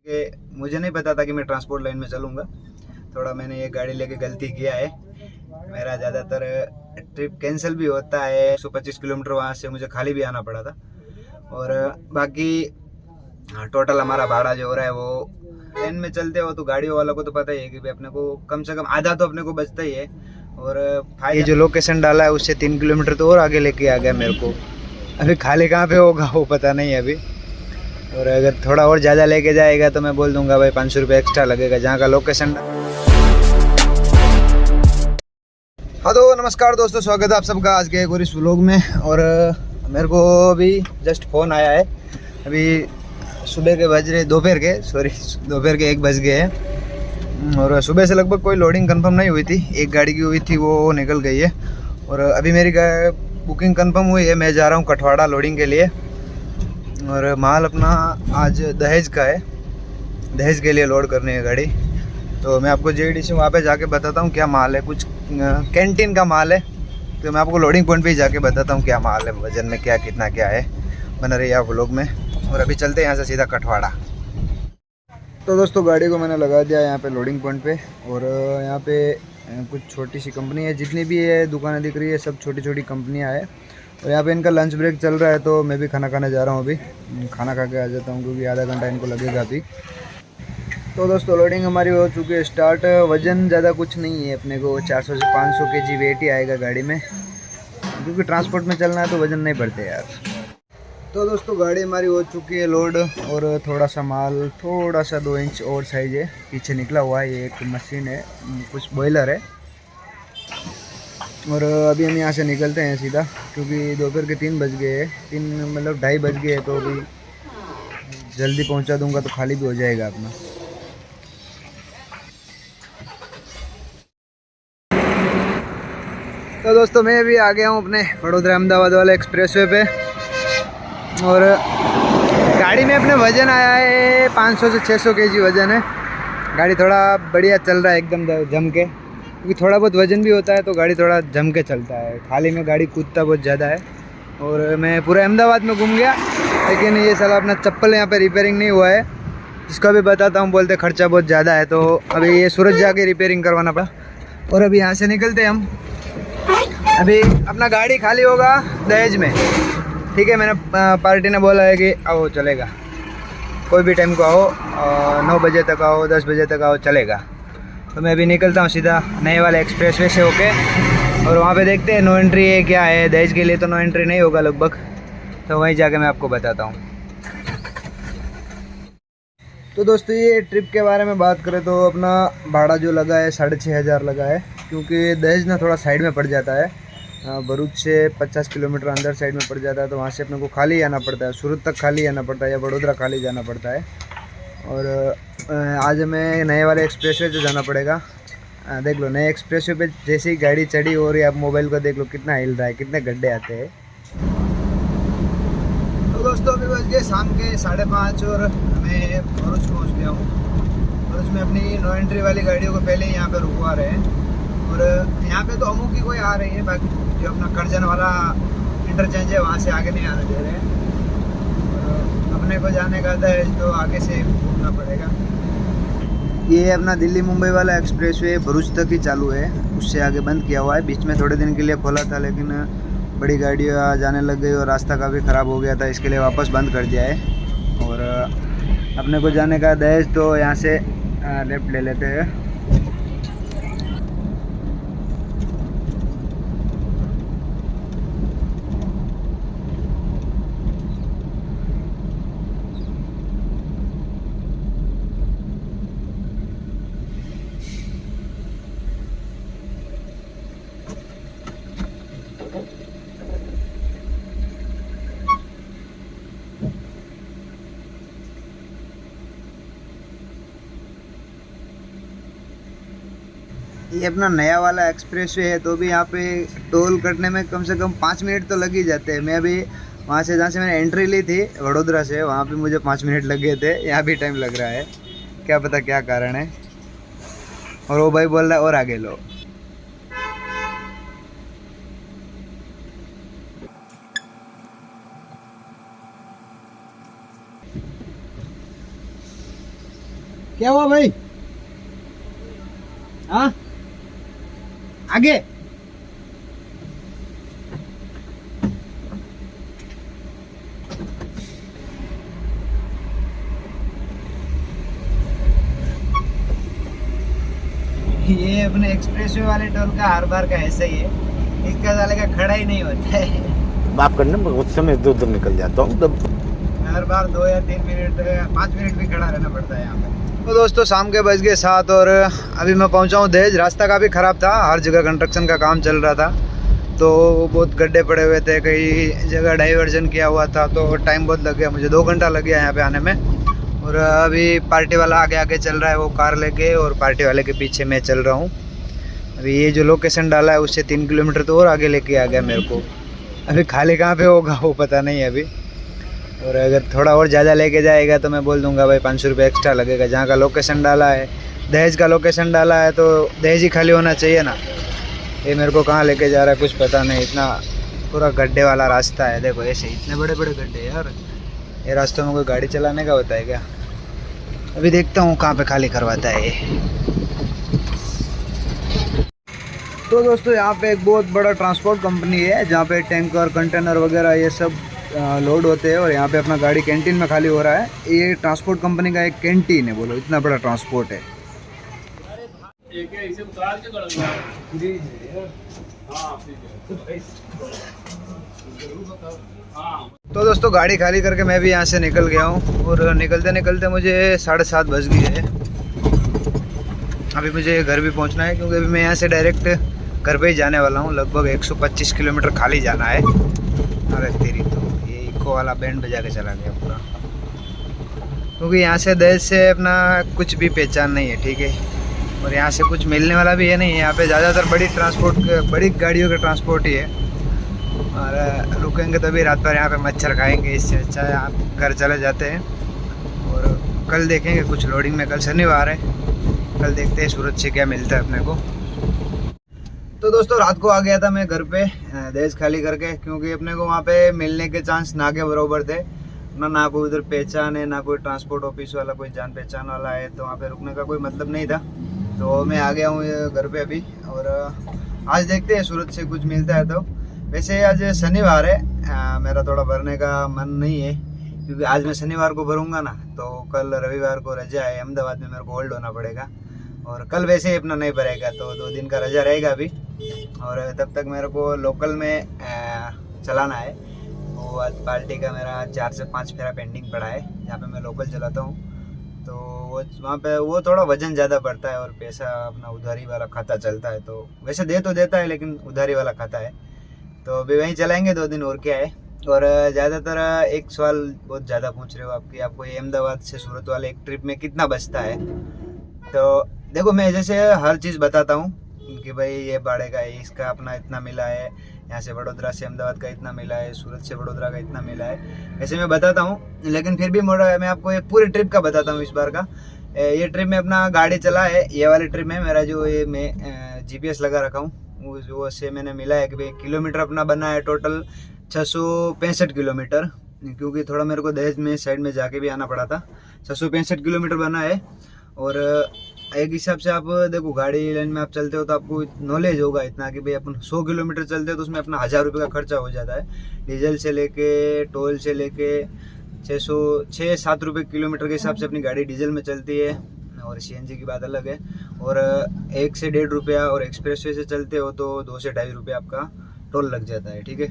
कि मुझे नहीं पता था कि मैं ट्रांसपोर्ट लाइन में चलूँगा। थोड़ा मैंने ये गाड़ी लेके गलती किया है। मेरा ज़्यादातर ट्रिप कैंसिल भी होता है। 125 किलोमीटर वहाँ से मुझे खाली भी आना पड़ा था। और बाकी टोटल हमारा भाड़ा जो हो रहा है वो ट्रेन में चलते हो तो गाड़ियों वालों को तो पता ही है कि भाई अपने को कम से कम आधा तो अपने को बचता ही है। और ये जो लोकेशन डाला है उससे 3 किलोमीटर तो और आगे लेके आ गया मेरे को। अभी खाली कहाँ पे होगा वो पता नहीं है अभी। और अगर थोड़ा और ज़्यादा लेके जाएगा तो मैं बोल दूंगा भाई 500 रुपये एक्स्ट्रा लगेगा जहाँ का लोकेशन। हाँ तो नमस्कार दोस्तों, स्वागत है आप सबका आज के एक और इस व्लॉग में। और मेरे को अभी जस्ट फ़ोन आया है। अभी सुबह के बज रहे दोपहर के 1 बज गए हैं। और सुबह से लगभग कोई लोडिंग कंफर्म नहीं हुई थी। एक गाड़ी की हुई थी वो निकल गई है। और अभी मेरी बुकिंग कंफर्म हुई है। मैं जा रहा हूँ कठवाड़ा लोडिंग के लिए। और माल अपना आज दहेज का है, दहेज के लिए लोड करनी है गाड़ी। तो मैं आपको JDC वहाँ पे जाके बताता हूँ क्या माल है। कुछ कैंटीन का माल है तो मैं आपको लोडिंग पॉइंट पे ही जाके बताता हूँ क्या माल है, वजन में क्या कितना क्या है। बना रही है आप लोग में। और अभी चलते हैं यहाँ से सीधा कठवाड़ा। तो दोस्तों गाड़ी को मैंने लगा दिया यहाँ पे लोडिंग पॉइंट पे। और यहाँ पे कुछ छोटी सी कंपनी है, जितनी भी ये दुकानें दिख रही है सब छोटी छोटी कंपनियाँ हैं। और यहाँ पे इनका लंच ब्रेक चल रहा है तो मैं भी खाना खाने जा रहा हूँ। अभी खाना खा के आ जाता हूँ क्योंकि आधा घंटा इनको लगेगा अभी। तो दोस्तों लोडिंग हमारी हो चुकी है स्टार्ट। वज़न ज़्यादा कुछ नहीं है, अपने को 400 से 500 kg वेट ही आएगा गाड़ी में, क्योंकि ट्रांसपोर्ट में चलना है तो वज़न नहीं बढ़ते यार। तो दोस्तों गाड़ी हमारी हो चुकी है लोड। और थोड़ा सा माल थोड़ा सा 2 इंच और साइज है पीछे निकला हुआ है। ये एक मशीन है, कुछ बॉयलर है। और अभी हम यहाँ से निकलते हैं सीधा, क्योंकि दोपहर के 3 बज गए हैं। 3 मतलब 2:30 बज गए, तो अभी जल्दी पहुँचा दूँगा तो खाली भी हो जाएगा अपना। तो दोस्तों मैं भी आ गया हूँ अपने वडोदरा अहमदाबाद वाले एक्सप्रेसवे पे। और गाड़ी में अपने वज़न आया है 500 से 600 kg वज़न है। गाड़ी थोड़ा बढ़िया चल रहा है एकदम जम के, क्योंकि थोड़ा बहुत वज़न भी होता है तो गाड़ी थोड़ा जम के चलता है। खाली में गाड़ी कूदता बहुत ज़्यादा है। और मैं पूरा अहमदाबाद में घूम गया, लेकिन ये साला अपना चप्पल यहाँ पे रिपेयरिंग नहीं हुआ है। जिसको भी बताता हूँ बोलते खर्चा बहुत ज़्यादा है, तो अभी ये सूरत जाके रिपेयरिंग करवाना पड़ा। और अभी यहाँ से निकलते हैं हम। अभी अपना गाड़ी खाली होगा दहेज में, ठीक है। मैंने पार्टी ने बोला है कि आओ चलेगा, कोई भी टाइम को आओ, 9 बजे तक आओ, 10 बजे तक आओ, चलेगा। तो मैं अभी निकलता हूँ सीधा नए वाले एक्सप्रेसवे से होके। और वहाँ पे देखते हैं नो एंट्री है क्या है। दहेज के लिए तो नो एंट्री नहीं होगा लगभग, तो वहीं जाके मैं आपको बताता हूँ। तो दोस्तों ये ट्रिप के बारे में बात करें तो अपना भाड़ा जो लगा है 6,500 लगा है, क्योंकि दहेज ना थोड़ा साइड में पड़ जाता है। भरूच से 50 किलोमीटर अंदर साइड में पड़ जाता है, तो वहाँ से अपने को खाली आना पड़ता है, सूरत तक खाली आना पड़ता है या वडोदरा खाली जाना पड़ता है। और आज हमें नए वाले एक्सप्रेसवे से जाना पड़ेगा। देख लो नए एक्सप्रेसवे पे जैसे ही गाड़ी चढ़ी हो रही है, आप मोबाइल को देख लो कितना हिल रहा है, कितने गड्ढे आते हैं। तो दोस्तों अभी बज गए शाम के 5:30 और मैं भरूच पहुँच गया हूँ। भरूच में अपनी नो एंट्री वाली गाड़ियों को पहले ही यहाँ पे रुकवा रहे हैं। और यहाँ पे तो अमू की कोई आ रही है, बाकी जो अपना करजन वाला इंटरचेंज है वहाँ से आगे नहीं आने दे रहे हैं। और अपने को जाने का था तो आगे से घूमना पड़ेगा। ये अपना दिल्ली मुंबई वाला एक्सप्रेसवे भरूच तक ही चालू है, उससे आगे बंद किया हुआ है। बीच में थोड़े दिन के लिए खोला था, लेकिन बड़ी गाड़ियाँ जाने लग गई और रास्ता काफ़ी ख़राब हो गया था, इसके लिए वापस बंद कर दिया है। और अपने को जाने का दहेज तो यहाँ से लेफ्ट ले लेते हैं। ये अपना नया वाला एक्सप्रेसवे है, तो भी यहाँ पे टोल कटने में कम से कम 5 मिनट तो लग ही जाते हैं। मैं अभी वहाँ से जहाँ से मैंने एंट्री ली थी वडोदरा से, वहाँ पे मुझे 5 मिनट लग गए थे। यहाँ भी टाइम लग रहा है, क्या पता क्या कारण है। और वो भाई बोल रहा है और आगे लो। क्या हुआ भाई? हाँ आगे ये अपने एक्सप्रेसवे वाले टोल का हर बार का ऐसा ही है, इसका साले का खड़ा ही नहीं होता है। माफ करना मैं उस समय इधर उधर निकल जाता हूँ तब हर बार 2 या 3 मिनट 5 मिनट भी खड़ा रहना पड़ता है यहाँ पे। तो दोस्तों शाम के बज गए 7 और अभी मैं पहुँचा हूँ दहेज। रास्ता काफ़ी ख़राब था, हर जगह कंस्ट्रक्शन का काम चल रहा था तो बहुत गड्ढे पड़े हुए थे, कई जगह डाइवर्जन किया हुआ था तो टाइम बहुत लग गया, मुझे 2 घंटा लग गया यहाँ पे आने में। और अभी पार्टी वाला आगे आगे चल रहा है वो कार लेके, और पार्टी वाले के पीछे मैं चल रहा हूँ। अभी ये जो लोकेशन डाला है उससे 3 किलोमीटर तो और आगे लेके आ गया मेरे को। अभी खाली कहाँ पे होगा वो पता नहीं है अभी, और अगर थोड़ा और ज़्यादा लेके जाएगा तो मैं बोल दूंगा भाई 500 रुपये एक्स्ट्रा लगेगा। जहाँ का लोकेशन डाला है, दहेज का लोकेशन डाला है तो दहेज ही खाली होना चाहिए ना। ये मेरे को कहाँ लेके जा रहा है कुछ पता नहीं, इतना पूरा गड्ढे वाला रास्ता है। देखो ऐसे इतने बड़े बड़े गड्ढे यार, ये रास्तों में कोई गाड़ी चलाने का होता है क्या? अभी देखता हूँ कहाँ पे खाली करवाता है ये। तो दोस्तों यहाँ पे एक बहुत बड़ा ट्रांसपोर्ट कंपनी है जहाँ पे टैंकर कंटेनर वगैरह ये सब लोड होते हैं, और यहाँ पे अपना गाड़ी कैंटीन में खाली हो रहा है। ये ट्रांसपोर्ट कंपनी का एक कैंटीन है, बोलो इतना बड़ा ट्रांसपोर्ट है। तो दोस्तों गाड़ी खाली करके मैं भी यहाँ से निकल गया हूँ, और निकलते निकलते मुझे 7:30 बज गई है। अभी मुझे घर भी पहुँचना है क्योंकि अभी मैं यहाँ से डायरेक्ट घर पे ही जाने वाला हूँ। लगभग 125 किलोमीटर खाली जाना है। अरे तेरी तो ये इको वाला बैंड बजा के चला गया पूरा, क्योंकि यहाँ से दहेज से अपना कुछ भी पहचान नहीं है, ठीक है। और यहाँ से कुछ मिलने वाला भी है नहीं, यहाँ पे ज़्यादातर बड़ी गाड़ियों का ट्रांसपोर्ट ही है। और रुकेंगे तो भी रात भर यहाँ पे मच्छर खाएंगे, इससे अच्छा है आप घर चले जाते हैं। और कल देखेंगे कुछ लोडिंग में, कल शनिवार है, कल देखते हैं सूरत से क्या मिलता है अपने को। तो दोस्तों रात को आ गया था मैं घर पे दहेज खाली करके, क्योंकि अपने को वहाँ पे मिलने के चांस ना के बराबर थे ना कोई उधर पहचान है, ना कोई ट्रांसपोर्ट ऑफिस वाला कोई जान पहचान वाला है, तो वहाँ पे रुकने का कोई मतलब नहीं था। तो मैं आ गया हूँ घर पे अभी, और आज देखते हैं सूरत से कुछ मिलता है तो। वैसे आज शनिवार है, मेरा थोड़ा भरने का मन नहीं है, क्योंकि आज मैं शनिवार को भरूंगा ना तो कल रविवार को रजा है, अहमदाबाद में मेरे को होल्ड होना पड़ेगा। और कल वैसे ही अपना नहीं भरेगा तो 2 दिन का रजा रहेगा अभी, और तब तक मेरे को लोकल में चलाना है। वो आज पार्टी का मेरा 4 से 5 फेरा पेंडिंग पड़ा है, जहाँ पे मैं लोकल चलाता हूँ। तो वो वहाँ पे वो थोड़ा वजन ज़्यादा पड़ता है, और पैसा अपना उधारी वाला खाता चलता है। तो वैसे दे तो देता है लेकिन उधारी वाला खाता है, तो अभी वहीं चलाएंगे 2 दिन, और क्या है। और ज़्यादातर एक सवाल बहुत ज़्यादा पूछ रहे हो आपकी, आपको ये अहमदाबाद से सूरत वाले एक ट्रिप में कितना बचता है। तो देखो मैं जैसे हर चीज़ बताता हूँ कि भाई ये भाड़े का है, इसका अपना इतना मिला है, यहाँ से वडोदरा से अहमदाबाद का इतना मिला है, सूरत से वडोदरा का इतना मिला है, ऐसे मैं बताता हूँ। लेकिन फिर भी मैं आपको ये पूरी ट्रिप का बताता हूँ इस बार का। ये ट्रिप में अपना गाड़ी चला है, ये वाली ट्रिप में मेरा जो ये मैं GPS लगा रखा हूँ वो से मैंने मिला है कि भाई किलोमीटर अपना बना है टोटल 665 किलोमीटर, क्योंकि थोड़ा मेरे को दहेज में साइड में जाके भी आना पड़ा था। 665 किलोमीटर बना है। और एक हिसाब से आप देखो गाड़ी लाइन में आप चलते हो तो आपको नॉलेज होगा इतना कि भाई अपन 100 किलोमीटर चलते हो तो उसमें अपना 1000 रुपये का खर्चा हो जाता है। डीजल से लेके टोल से लेके 600-7 रुपये किलोमीटर के हिसाब से अपनी गाड़ी डीजल में चलती है, और CNG की बात अलग है। और 1 से 1.5 रुपया, और एक्सप्रेसवे से चलते हो तो 2 से 2.5 रुपये आपका टोल लग जाता है, ठीक है।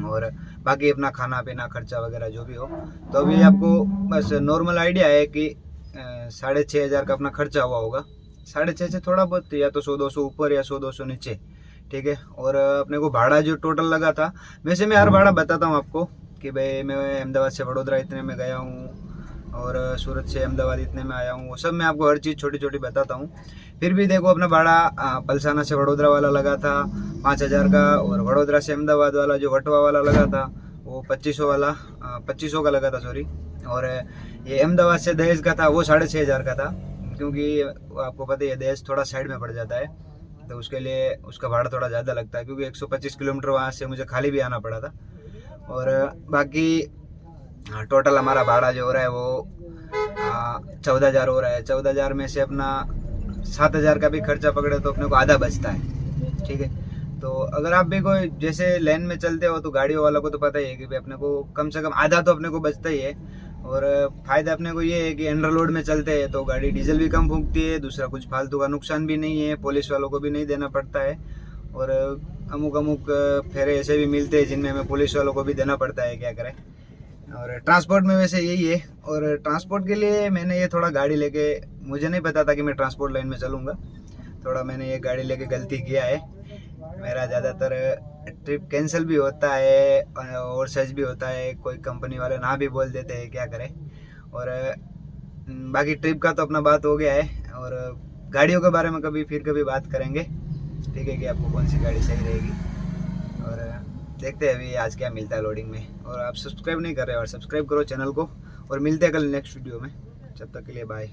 और बाकी अपना खाना पीना खर्चा वगैरह जो भी हो। तो अभी आपको बस नॉर्मल आइडिया है कि 6,500 का अपना खर्चा हुआ होगा। 6,500 से थोड़ा बहुत, या तो 100-200 ऊपर या 100-200 नीचे, ठीक है। और अपने को भाड़ा जो टोटल लगा था, वैसे मैं हर भाड़ा बताता हूँ आपको कि भाई मैं अहमदाबाद से वडोदरा इतने में गया हूँ, और सूरत से अहमदाबाद इतने में आया हूँ, वो सब मैं आपको हर चीज़ छोटी छोटी बताता हूँ। फिर भी देखो अपना भाड़ा पलसाना से वडोदरा वाला लगा था 5,000 का, और वडोदरा से अहमदाबाद वाला जो वटवा वाला लगा था वो 2500 का लगा था, सॉरी। और ये अहमदाबाद से दहेज का था वो 6,500 का था, क्योंकि आपको पता है दहेज थोड़ा साइड में पड़ जाता है तो उसके लिए उसका भाड़ा थोड़ा ज़्यादा लगता है, क्योंकि 125 किलोमीटर वहाँ से मुझे खाली भी आना पड़ा था। और बाकी टोटल हमारा भाड़ा जो हो रहा है वो 14,000 हो रहा है, 14,000 में से अपना 7,000 का भी खर्चा पकड़े तो अपने को आधा बचता है। ठीक है, तो अगर आप भी कोई जैसे लेन में चलते हो तो गाड़ियों वालों को तो पता ही है कि भाई अपने को कम से कम आधा तो अपने को बचता ही है। और फायदा अपने को ये है कि अंडर लोड में चलते हैं तो गाड़ी डीजल भी कम फूंकती है, दूसरा कुछ फालतू का नुकसान भी नहीं है, पुलिस वालों को भी नहीं देना पड़ता है। और अमुक फेरे ऐसे भी मिलते हैं जिनमें हमें पुलिस वालों को भी देना पड़ता है, क्या करें। और ट्रांसपोर्ट में वैसे यही है। और ट्रांसपोर्ट के लिए मैंने ये थोड़ा गाड़ी लेके, मुझे नहीं पता था कि मैं ट्रांसपोर्ट लाइन में चलूँगा, थोड़ा मैंने ये गाड़ी लेके गलती किया है। मेरा ज़्यादातर ट्रिप कैंसिल भी होता है और सच भी होता है, कोई कंपनी वाले ना भी बोल देते हैं, क्या करें। और बाकी ट्रिप का तो अपना बात हो गया है, और गाड़ियों के बारे में कभी बात करेंगे, ठीक है, कि आपको कौन सी गाड़ी सही रहेगी। और देखते हैं अभी आज क्या मिलता है लोडिंग में। और आप सब्सक्राइब नहीं कर रहे हो और सब्सक्राइब करो चैनल को, और मिलते हैं कल नेक्स्ट वीडियो में। जब तक के लिए बाय।